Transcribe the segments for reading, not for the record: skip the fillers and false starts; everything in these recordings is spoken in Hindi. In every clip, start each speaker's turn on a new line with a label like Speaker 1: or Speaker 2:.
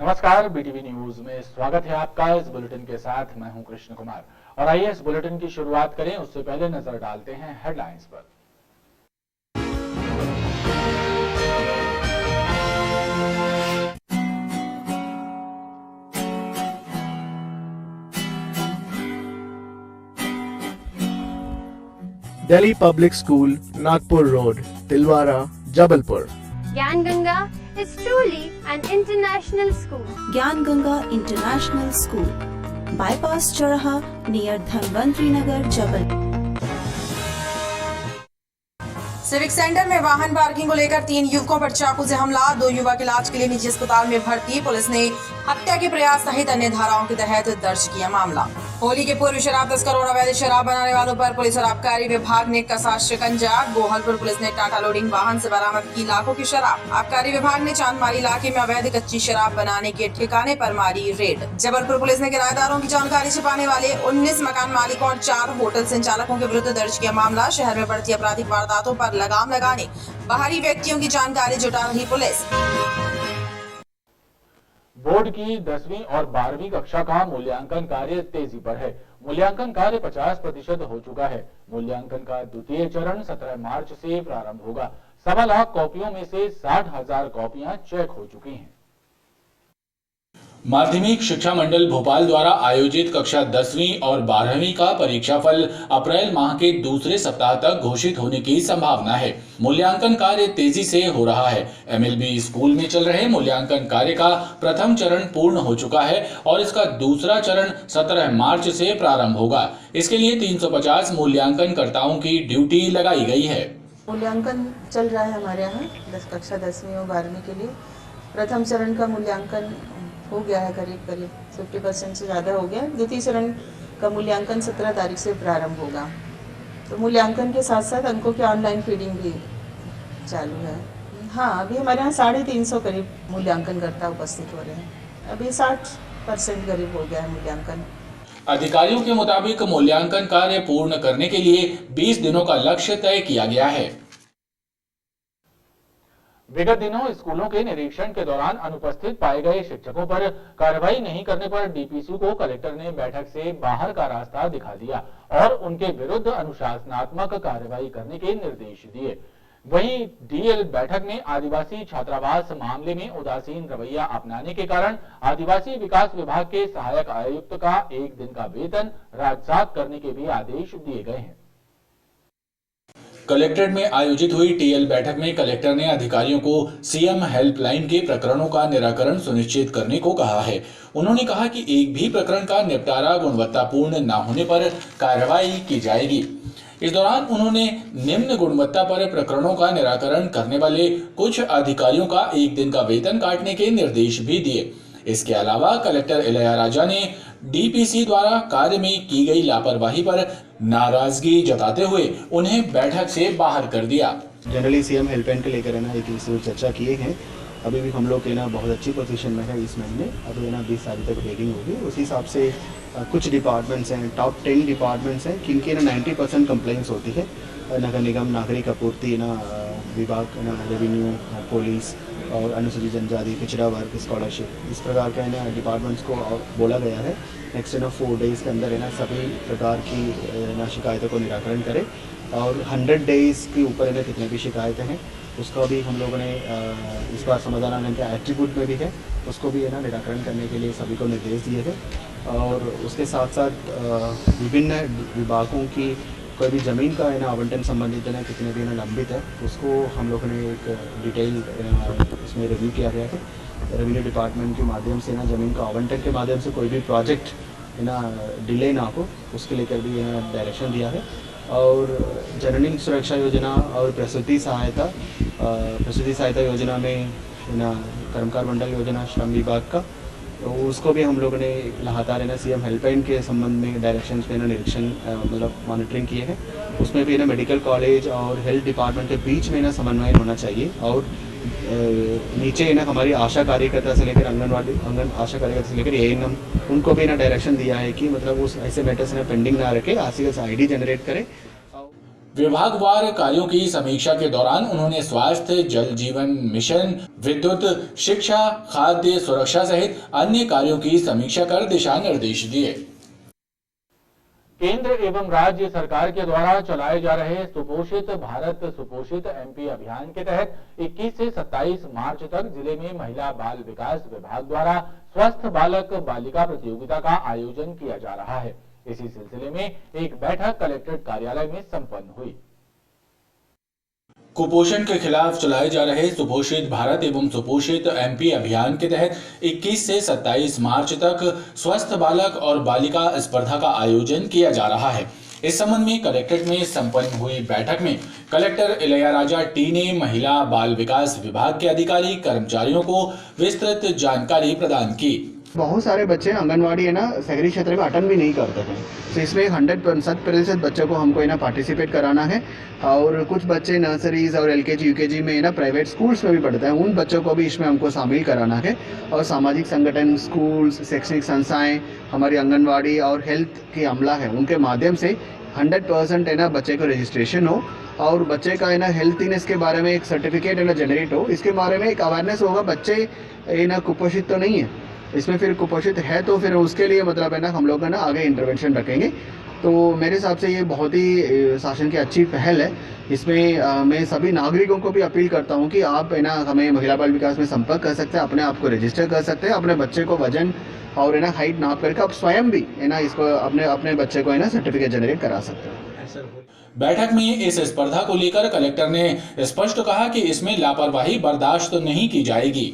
Speaker 1: नमस्कार, बीटीवी न्यूज में स्वागत है आपका। इस बुलेटिन के साथ मैं हूं कृष्ण कुमार और आइए इस बुलेटिन की शुरुआत करें। उससे पहले नजर डालते हैं हेडलाइंस पर।
Speaker 2: Delhi public school, Nagpur road, Tilwara, Jabalpur.
Speaker 3: Gyan Ganga is truly an international school.
Speaker 4: Gyan Ganga International School, Bypass Charaha near Dhanvantri Nagar, Jabalpur।
Speaker 5: Civic centre में वाहन पार्किंग को लेकर 3 युवकों पर चाकू से हमला, 2 युवक इलाज के लिए निजी अस्पताल में भर्ती। पुलिस ने हत्या के प्रयास सहित अन्य धाराओं के तहत दर्ज किया मामला। होली के पूर्व शराब तस्करों और अवैध शराब बनाने वालों पर पुलिस और आबकारी विभाग ने कसा शिकंजा। गोहलपुर पुलिस ने टाटा लोडिंग वाहन से बरामद की लाखों की शराब। आबकारी विभाग ने चांदमारी इलाके में अवैध कच्ची शराब बनाने के ठिकाने पर मारी रेड। जबलपुर पुलिस ने किराएदारों की जानकारी छिपाने वाले 19 मकान मालिकों और 4 होटल संचालकों के विरुद्ध दर्ज किया मामला। शहर में बढ़ती आपराधिक वारदातों पर लगाम लगाने बाहरी व्यक्तियों की जानकारी जुटा रही पुलिस।
Speaker 1: बोर्ड की 10वीं और 12वीं कक्षा का मूल्यांकन कार्य तेजी पर है। मूल्यांकन कार्य 50% हो चुका है। मूल्यांकन का द्वितीय चरण 17 मार्च से प्रारंभ होगा। 1.25 लाख कॉपियों में से 60,000 कॉपियां चेक हो चुकी हैं।
Speaker 6: माध्यमिक शिक्षा मंडल भोपाल द्वारा आयोजित कक्षा 10वीं और 12वीं का परीक्षाफल अप्रैल माह के दूसरे सप्ताह तक घोषित होने की संभावना है। मूल्यांकन कार्य तेजी से हो रहा है। एमएलबी स्कूल में चल रहे मूल्यांकन कार्य का प्रथम चरण पूर्ण हो चुका है और इसका दूसरा चरण 17 मार्च से प्रारंभ होगा। इसके लिए 350 मूल्यांकनकर्ताओं की ड्यूटी लगाई गई है।
Speaker 7: मूल्यांकन चल रहा है हमारे यहाँ कक्षा 10वीं और 12वीं के लिए। प्रथम चरण का मूल्यांकन हो गया है, करीब 50% से ज़्यादा हो गया। द्वितीय चरण का मूल्यांकन 17 तारीख से प्रारंभ होगा। तो मूल्यांकन के साथ साथ अंकों की ऑनलाइन फीडिंग भी चालू है। हाँ, अभी हमारे यहाँ 350 करीब मूल्यांकनकर्ता उपस्थित हो रहे हैं। अभी 60% करीब हो गया है मूल्यांकन।
Speaker 6: अधिकारियों के मुताबिक मूल्यांकन कार्य पूर्ण करने के लिए 20 दिनों का लक्ष्य तय किया गया है।
Speaker 1: विगत दिनों स्कूलों के निरीक्षण के दौरान अनुपस्थित पाए गए शिक्षकों पर कार्रवाई नहीं करने पर डीपीसी को कलेक्टर ने बैठक से बाहर का रास्ता दिखा दिया और उनके विरुद्ध अनुशासनात्मक कार्रवाई करने के निर्देश दिए। वहीं डीएल बैठक में आदिवासी छात्रावास मामले में उदासीन रवैया अपनाने के कारण आदिवासी विकास विभाग के सहायक आयुक्त का 1 दिन का वेतन राजसात करने के भी आदेश दिए गए हैं।
Speaker 6: कलेक्ट्रेट में आयोजित हुई टीएल बैठक में कलेक्टर ने अधिकारियों को सीएम हेल्पलाइन के प्रकरणों का निराकरण सुनिश्चित करने को कहा है। उन्होंने कहा कि एक भी प्रकरण का निपटारा गुणवत्तापूर्ण न होने पर कार्रवाई की जाएगी। इस दौरान उन्होंने निम्न गुणवत्ता पर प्रकरणों का निराकरण करने वाले कुछ अधिकारियों का 1 दिन का वेतन काटने के निर्देश भी दिए। इसके अलावा कलेक्टर इलैयाराजा ने डीपीसी द्वारा कार्य में की गई लापरवाही पर नाराजगी जताते हुए उन्हें बैठक से बाहर कर दिया।
Speaker 8: जनरली सीएम हेल्पलाइन के लेकर ना एक इस चर्चा किए हैं। अभी भी हम लोग ना बहुत अच्छी पोजीशन में है इस महीने। अभी ना 20 तारीख तक रेटिंग होगी। उसी हिसाब से कुछ डिपार्टमेंट्स हैं, टॉप 10 डिपार्टमेंट्स हैं जिनके ना 90% कंप्लेंट्स होती है। नगर निगम, नागरिक आपूर्ति, विभाग, रेवेन्यू, पुलिस और अनुसूचित जनजाति, पिछड़ा वर्ग, स्कॉलरशिप, इस प्रकार के डिपार्टमेंट्स को बोला गया है नेक्स्ट 4 डेज़ के अंदर सभी प्रकार की शिकायतों को निराकरण करें और 100 डेज़ के ऊपर कितने भी शिकायतें हैं उसका भी हम लोगों ने इस बार समाधान आने के एट्रीब्यूट में भी है, उसको भी निराकरण करने के लिए सभी को निर्देश दिए थे। और उसके साथ साथ विभिन्न विभागों की कोई भी ज़मीन का आवंटन संबंधित कितने भी लंबित है उसको हम लोगों ने एक डिटेल इसमें रिव्यू किया गया है। रेवेन्यू डिपार्टमेंट के माध्यम से ज़मीन का आवंटन के माध्यम से कोई भी प्रोजेक्ट डिले ना हो उसके लेकर भी डायरेक्शन दिया है। और जननी सुरक्षा योजना और प्रसूति सहायता योजना में कर्मकार मंडल योजना श्रम विभाग का, तो उसको भी हम लोगों ने लगातार सीएम हेल्पलाइन के संबंध में डायरेक्शंस पे निरीक्षण मतलब मॉनिटरिंग किए हैं। उसमें भी मेडिकल कॉलेज और हेल्थ डिपार्टमेंट के बीच में समन्वय होना चाहिए। और नीचे हमारी आशा कार्यकर्ता से लेकर आशा कार्यकर्ता से लेकर एएनएम उनको भी डायरेक्शन दिया है कि मतलब उस ऐसे मैटर्स पेंडिंग ना रखे, आईडी जनरेट करें।
Speaker 6: विभागवार कार्यों की समीक्षा के दौरान उन्होंने स्वास्थ्य, जल जीवन मिशन, विद्युत, शिक्षा, खाद्य सुरक्षा सहित अन्य कार्यों की समीक्षा कर दिशा निर्देश दिए।
Speaker 1: केंद्र एवं राज्य सरकार के द्वारा चलाए जा रहे सुपोषित भारत सुपोषित एमपी अभियान के तहत 21 से 27 मार्च तक जिले में महिला बाल विकास विभाग द्वारा स्वस्थ बालक बालिका प्रतियोगिता का आयोजन किया जा रहा है। इसी सिलसिले में एक बैठक कलेक्ट्रेट कार्यालय में संपन्न हुई।
Speaker 6: कुपोषण के खिलाफ चलाए जा रहे सुपोषित भारत एवं सुपोषित एमपी अभियान के तहत 21 से 27 मार्च तक स्वस्थ बालक और बालिका स्पर्धा का आयोजन किया जा रहा है। इस संबंध में कलेक्ट्रेट में संपन्न हुई बैठक में कलेक्टर इलैयाराजा टी ने महिला बाल विकास विभाग के अधिकारी कर्मचारियों को विस्तृत जानकारी प्रदान की।
Speaker 8: बहुत सारे बच्चे आंगनवाड़ी है ना शहरी क्षेत्र में अटेंड भी नहीं करते हैं, तो इसमें 100% बच्चों को हमको है ना पार्टिसिपेट कराना है। और कुछ बच्चे नर्सरीज और एलकेजी यूकेजी में है ना प्राइवेट स्कूल्स में भी पढ़ते हैं, उन बच्चों को भी इसमें हमको शामिल कराना है। और सामाजिक संगठन, स्कूल्स, शैक्षणिक संस्थाएं, हमारी आंगनवाड़ी और हेल्थ की अमला है, उनके माध्यम से 100% है ना बच्चे को रजिस्ट्रेशन हो और बच्चे का है ना हेल्थीनेस के बारे में एक सर्टिफिकेट है ना जनरेट हो। इसके बारे में एक अवेयरनेस होगा, बच्चे है ना कुपोषित तो नहीं है, इसमें फिर कुपोषित है तो फिर उसके लिए मतलब है ना हम लोग है ना आगे इंटरवेंशन रखेंगे। तो मेरे हिसाब से ये बहुत ही शासन की अच्छी पहल है। इसमें मैं सभी नागरिकों को भी अपील करता हूँ कि आप है ना हमें महिला बाल विकास में संपर्क कर सकते हैं, अपने आप को रजिस्टर कर सकते हैं, अपने बच्चे को वजन और है ना हाइट नाप करके आप स्वयं भी है ना इसको अपने बच्चे को है ना सर्टिफिकेट जनरेट करा सकते हैं।
Speaker 6: बैठक में इस स्पर्धा को लेकर कलेक्टर ने स्पष्ट कहा कि इसमें लापरवाही बर्दाश्त नहीं की जाएगी।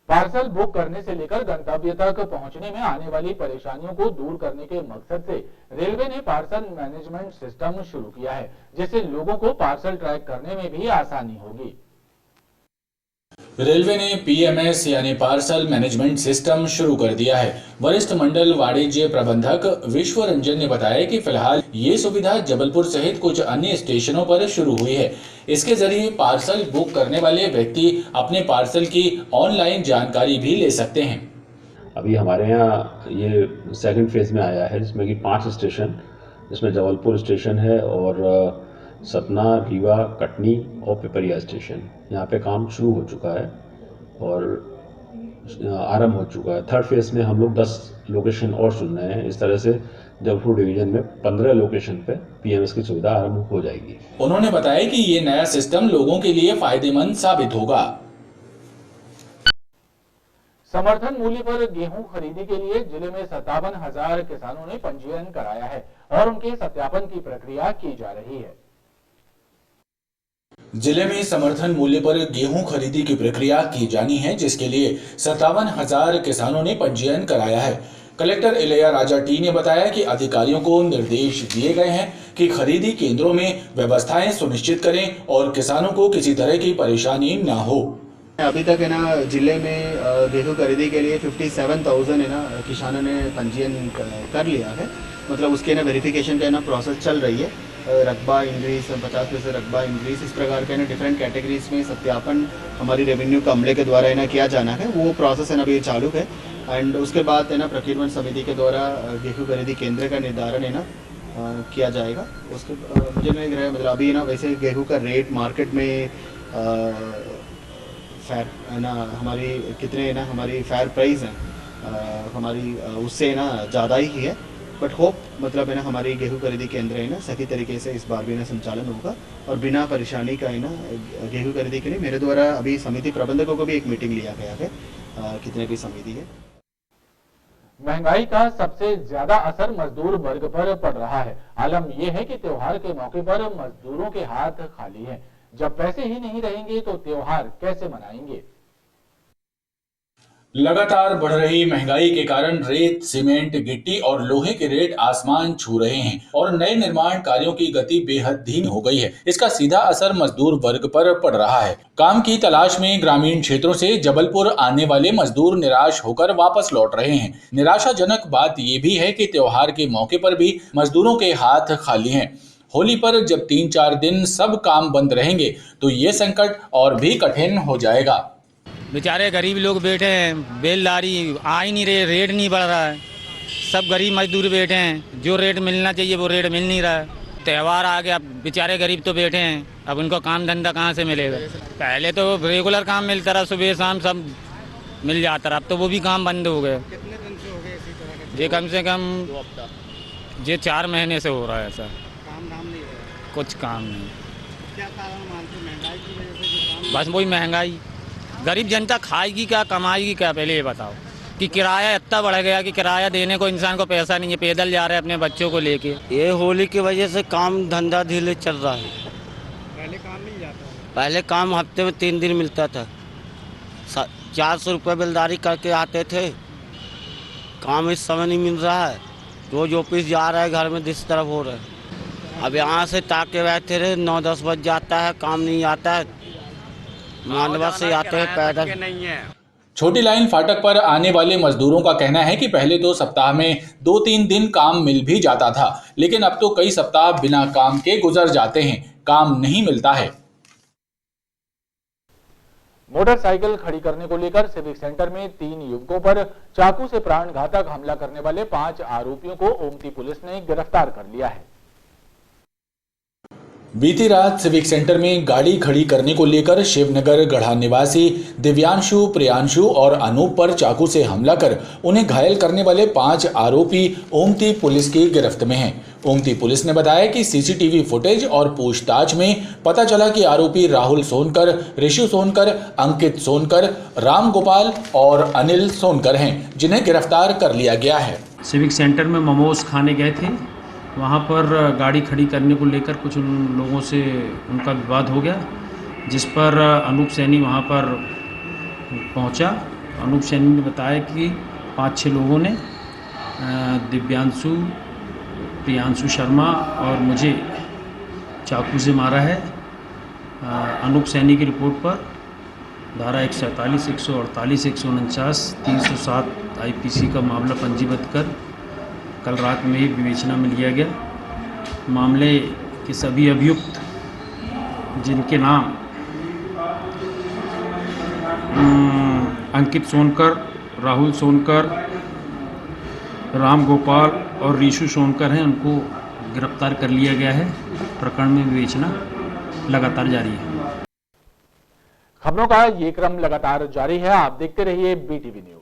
Speaker 1: पार्सल बुक करने से लेकर गंतव्य तक पहुंचने में आने वाली परेशानियों को दूर करने के मकसद से रेलवे ने पार्सल मैनेजमेंट सिस्टम शुरू किया है, जिससे लोगों को पार्सल ट्रैक करने में भी आसानी होगी।
Speaker 6: रेलवे ने पीएमएस यानी पार्सल मैनेजमेंट सिस्टम शुरू कर दिया है। वरिष्ठ मंडल वाणिज्य प्रबंधक विश्व रंजन ने बताया कि फिलहाल ये सुविधा जबलपुर सहित कुछ अन्य स्टेशनों पर शुरू हुई है। इसके जरिए पार्सल बुक करने वाले व्यक्ति अपने पार्सल की ऑनलाइन जानकारी भी ले सकते हैं।
Speaker 9: अभी हमारे यहाँ ये सेकंड फेज में आया है, जिसमें कि 5 स्टेशन, जिसमें जबलपुर स्टेशन है और सतना, रीवा, कटनी और पिपरिया स्टेशन, यहाँ पे काम शुरू हो चुका है और आरंभ हो चुका है। थर्ड फेज में हम लोग 10 लोकेशन और चुन रहे हैं। इस तरह से जबलपुर डिवीजन में 15 लोकेशन पे पीएमएस की सुविधा आरंभ हो जाएगी।
Speaker 6: उन्होंने बताया कि ये नया सिस्टम लोगों के लिए फायदेमंद साबित होगा।
Speaker 1: समर्थन मूल्य पर गेहूं खरीदी के लिए जिले में 57,000 किसानों ने पंजीयन कराया है और उनके सत्यापन की प्रक्रिया की जा रही है।
Speaker 6: जिले में समर्थन मूल्य पर गेहूं खरीदी की प्रक्रिया की जानी है, जिसके लिए 57,000 किसानों ने पंजीयन कराया है। कलेक्टर इलैयाराजा टी ने बताया कि अधिकारियों को निर्देश दिए गए हैं कि खरीदी केंद्रों में व्यवस्थाएं सुनिश्चित करें और किसानों को किसी तरह की परेशानी न हो।
Speaker 8: अभी तक है ना जिले में गेहूं खरीदी के लिए 57,000 है ना किसानों ने पंजीयन कर लिया है। मतलब उसके ना वेरिफिकेशन का ना प्रोसेस चल रही है। रकबा इंक्रीज, 50% रकबा इंक्रीज, इस प्रकार के ना डिफरेंट कैटेगरीज में सत्यापन हमारी रेवेन्यू के अमले के द्वारा है ना किया जाना है। वो प्रोसेस है ना अभी चालू है। एंड उसके बाद है ना प्रोक्योरमेंट समिति के द्वारा गेहूं खरीदी केंद्र का निर्धारण है ना किया जाएगा। उसके मुझे नहीं लग रहा है मतलब अभी ना वैसे गेहूं का रेट मार्केट में फेयर है ना हमारी कितने है ना हमारी फेयर प्राइस है हमारी उससे ना ज़्यादा ही है। बट होप मतलब है ना हमारी गेहूं खरीदी केंद्र है ना सही तरीके से इस बार भी ना संचालन होगा और बिना परेशानी का है ना गेहूं खरीदी के लिए मेरे द्वारा अभी समिति प्रबंधकों को भी एक मीटिंग लिया गया है। कितने भी समिति है।
Speaker 1: महंगाई का सबसे ज्यादा असर मजदूर वर्ग पर पड़ रहा है। आलम यह है कि त्योहार के मौके पर मजदूरों के हाथ खाली हैं। जब पैसे ही नहीं रहेंगे तो त्योहार कैसे मनाएंगे।
Speaker 6: लगातार बढ़ रही महंगाई के कारण रेत, सीमेंट, गिट्टी और लोहे के रेट आसमान छू रहे हैं और नए निर्माण कार्यों की गति बेहद धीमी हो गई है। इसका सीधा असर मजदूर वर्ग पर पड़ रहा है। काम की तलाश में ग्रामीण क्षेत्रों से जबलपुर आने वाले मजदूर निराश होकर वापस लौट रहे हैं। निराशाजनक बात यह भी है कि त्योहार के मौके पर भी मजदूरों के हाथ खाली हैं। होली पर जब 3-4 दिन सब काम बंद रहेंगे तो ये संकट और भी कठिन हो जाएगा।
Speaker 10: बेचारे गरीब लोग बैठे हैं, बेलदारी आ ही नहीं रहे, रेट नहीं बढ़ रहा है, सब गरीब मजदूर बैठे हैं, जो रेट मिलना चाहिए वो रेट मिल नहीं रहा है। त्यौहार आ गया, बेचारे गरीब तो बैठे हैं, अब उनको काम धंधा कहाँ से मिलेगा। पहले तो रेगुलर काम मिलता रहा, सुबह शाम सब मिल जाता रहा, अब तो वो भी काम बंद हो गए।
Speaker 11: कितने दिन से हो गए इसी तरह का?
Speaker 10: ये कम से कम ये 4 महीने से हो रहा है सर।
Speaker 11: काम धाम नहीं है,
Speaker 10: कुछ काम नहीं।
Speaker 11: क्या कारण मानते, महंगाई की वजह से जो काम?
Speaker 10: बस वही महंगाई, गरीब जनता खाएगी क्या, कमाएगी क्या, पहले ये बताओ। कि किराया इतना बढ़ गया कि किराया देने को इंसान को पैसा नहीं है, पैदल जा रहे हैं अपने बच्चों को लेके।
Speaker 12: ये होली की वजह से काम धंधा धीरे चल रहा है।
Speaker 11: पहले काम मिल जाता है?
Speaker 12: पहले काम हफ्ते में 3 दिन मिलता था, 400 रुपये बिलदारी करके आते थे। काम इस समय नहीं मिल रहा है, रोज ऑफिस जा रहा है, घर में जिस तरफ हो रहा है। अब यहाँ से ताके बैठे रहे, 9-10 बज जाता है, काम नहीं आता है, मांडवा से आते हैं पैदल।
Speaker 11: नहीं है।
Speaker 6: छोटी लाइन फाटक पर आने वाले मजदूरों का कहना है कि पहले तो सप्ताह में 2-3 दिन काम मिल भी जाता था, लेकिन अब तो कई सप्ताह बिना काम के गुजर जाते हैं, काम नहीं मिलता है।
Speaker 1: मोटरसाइकिल खड़ी करने को लेकर सिविक सेंटर में 3 युवकों पर चाकू से प्राणघातक हमला करने वाले 5 आरोपियों को ओमती पुलिस ने गिरफ्तार कर लिया है।
Speaker 6: बीती रात सिविक सेंटर में गाड़ी खड़ी करने को लेकर शिवनगर गढ़ा निवासी दिव्यांशु, प्रियांशु और अनूप पर चाकू से हमला कर उन्हें घायल करने वाले 5 आरोपी ओमती पुलिस की गिरफ्त में हैं। ओमती पुलिस ने बताया कि सीसीटीवी फुटेज और पूछताछ में पता चला कि आरोपी राहुल सोनकर, ऋषु सोनकर, अंकित सोनकर, राम गोपाल और अनिल सोनकर हैं, जिन्हें गिरफ्तार कर लिया गया है।
Speaker 13: सिविक सेंटर में मोमोज खाने गए थे, वहाँ पर गाड़ी खड़ी करने को लेकर कुछ उन लोगों से उनका विवाद हो गया, जिस पर अनूप सैनी वहाँ पर पहुँचा। अनूप सैनी ने बताया कि 5-6 लोगों ने दिव्यांशु, प्रियांशु शर्मा और मुझे चाकू से मारा है। अनूप सैनी की रिपोर्ट पर धारा 147, 148, 149, 307 IPC का मामला पंजीबद्ध कर कल रात में ही विवेचना में लिया गया। मामले के सभी अभियुक्त, जिनके नाम अंकित सोनकर, राहुल सोनकर, राम गोपाल और ऋषु सोनकर हैं, उनको गिरफ्तार कर लिया गया है। प्रकरण में विवेचना लगातार जारी है।
Speaker 1: खबरों का ये क्रम लगातार जारी है, आप देखते रहिए BTV न्यूज।